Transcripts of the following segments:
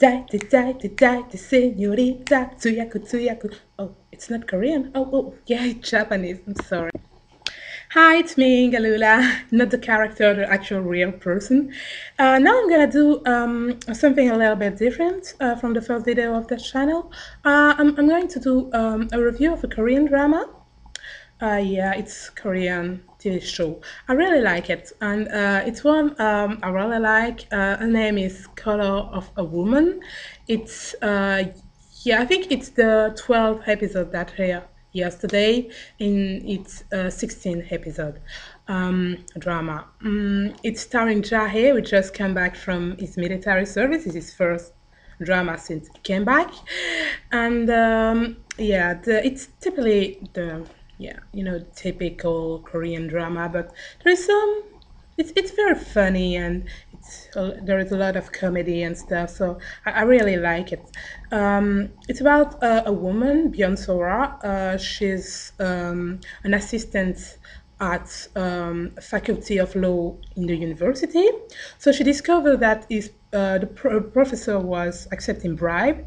Dai, señorita, tsuyaku, tsuyaku. Oh, it's not Korean. Oh, yeah, it's Japanese. I'm sorry. Hi, it's me, Galula, not the character, the actual real person. Now I'm gonna do something a little bit different from the first video of this channel. I'm going to do a review of a Korean drama. Yeah, it's Korean TV show. I really like it, and it's one I really like. Her name is Color of a Woman. It's yeah, I think it's the 12th episode that aired yesterday in its 16th episode drama. It's starring Jae, who just came back from his military service. It's his first drama since he came back, and yeah, it's typically the yeah, typical Korean drama, but there is some. It's very funny and there is a lot of comedy and stuff, so I really like it. It's about a woman, Byeon Sora. She's an assistant at Faculty of Law in the university. So she discovered that professor was accepting bribe.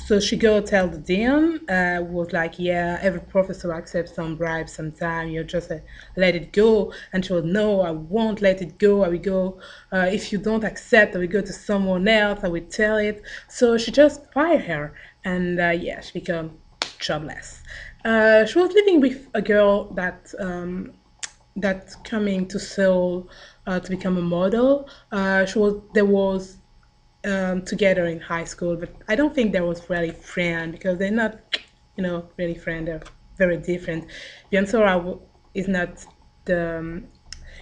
So she go tell the dean, was like, yeah, every professor accepts some bribe sometime. You just let it go. And she was, no, I won't let it go. I will go. If you don't accept, I will go to someone else. I will tell it. So she just fired her, and yeah, she became jobless. She was living with a girl that coming to Seoul to become a model. There was together in high school, but I don't think there was really friend because they're not, really friend. They're very different. Beyonce is not the.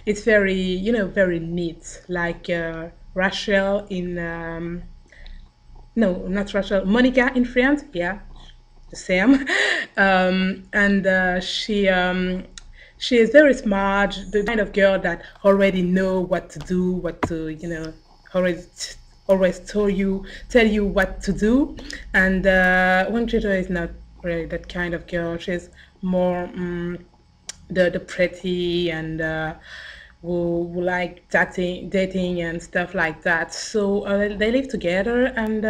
It's very, very neat, like Rachel in. No, not Rachel. Monica in France. Yeah, the same. And she is very smart, the kind of girl that already know what to do, what to, always always tell you what to do. And Won Jito is not really that kind of girl. She's more the pretty and who like dating and stuff like that. So they live together, and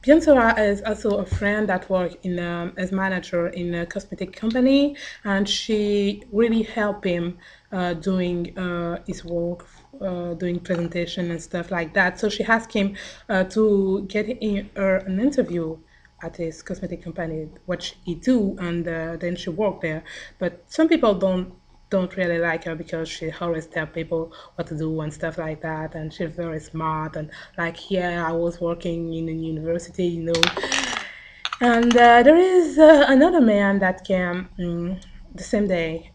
Beyonce is also a friend that works in as manager in a cosmetic company, and she really helped him doing his work, doing presentation and stuff like that. So she asked him to get her an interview at his cosmetic company, what he do, and then she worked there. But some people don't really like her because she always tell people what to do and stuff like that, and she's very smart and like, yeah, I was working in a university, and there is another man that came the same day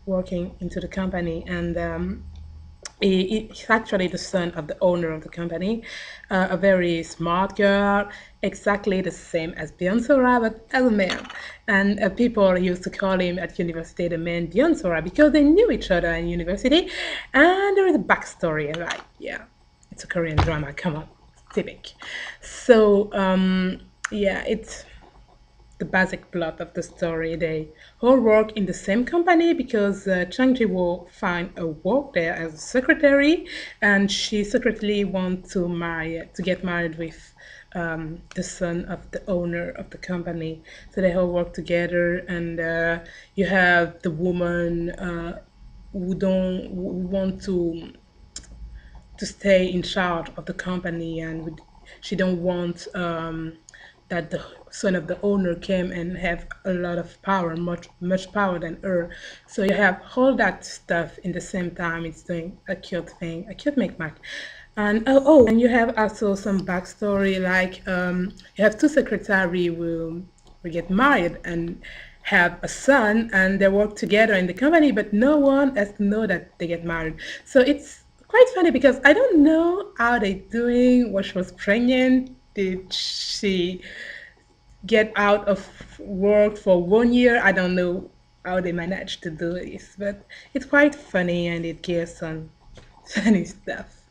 working into the company, and he's actually the son of the owner of the company, a very smart girl, exactly the same as Beyonce, but as a man. And people used to call him at university the man Beyonce because they knew each other in university. And there is a backstory, like, yeah, it's a Korean drama, come on, it's typical. So, yeah, it's the basic plot of the story. They all work in the same company because Chang Ji-woo find a work there as a secretary, and she secretly wants to get married with the son of the owner of the company. So they all work together, and you have the woman who want to stay in charge of the company, and she don't want that the son of the owner came and have a lot of power, much power than her. So you have all that stuff in the same time. It's doing a cute thing, a cute make. And and you have also some backstory, like you have two secretary will get married and have a son, and they work together in the company, but no one has to know that they get married. So it's quite funny because I don't know how they doing. When she was pregnant, did she get out of work for 1 year? I don't know how they managed to do this, but it's quite funny and it gives some funny stuff.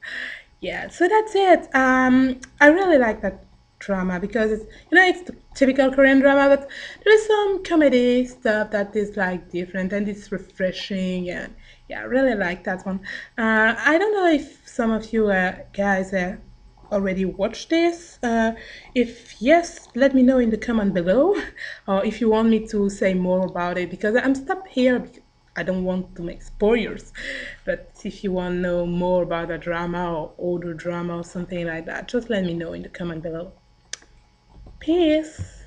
Yeah, so that's it. I really like that drama because it's the typical Korean drama, but there's some comedy stuff that is like different and it's refreshing, and yeah, I really like that one. I don't know if some of you guys already watched this? If yes, let me know in the comment below, or if you want me to say more about it, because I'm stopped here because I don't want to make spoilers. But if you want to know more about the drama or older drama or something like that, just let me know in the comment below. Peace.